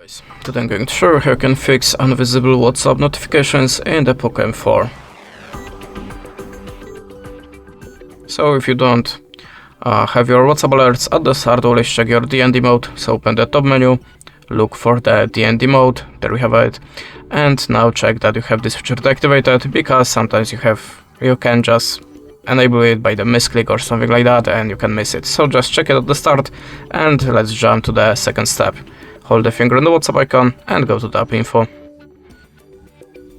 guys, today I'm going to show you how you can fix invisible WhatsApp notifications in the POCO M4. So if you don't have your WhatsApp alerts at the start, always check your DND mode. So open the top menu, look for the DND mode, there we have it, and now check that you have this feature deactivated, because sometimes you can just enable it by the misclick or something like that and you can miss it. So just check it at the start, and let's jump to the second step. Hold the finger on the WhatsApp icon and go to the app info.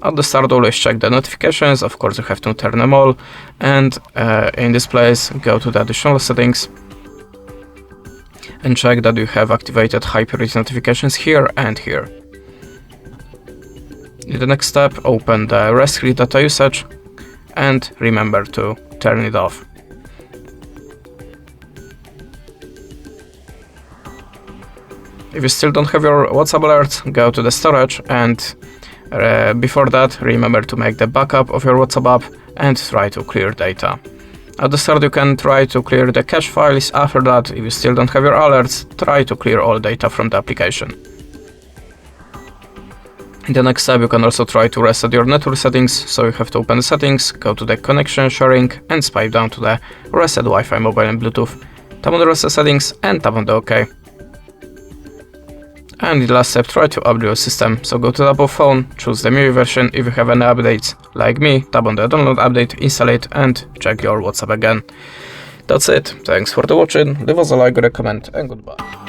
At the start, always check the notifications. Of course, you have to turn them all, and in this place go to the additional settings and check that you have activated high priority notifications here and here. In the next step, open the restrict data usage and remember to turn it off. If you still don't have your WhatsApp alerts, go to the storage, and before that, remember to make the backup of your WhatsApp app and try to clear data. At the start, you can try to clear the cache files. After that, if you still don't have your alerts, try to clear all data from the application. In the next step, you can also try to reset your network settings. So you have to open the settings, go to the connection sharing, and swipe down to the reset Wi-Fi, mobile and Bluetooth. Tap on the reset settings and tap on the OK. And in the last step, try to update your system. So go to the Apple phone, choose the MIUI version. If you have any updates, like me, tap on the download update, install it, and check your WhatsApp again. That's it. Thanks for watching. Leave us a like or a comment, and goodbye.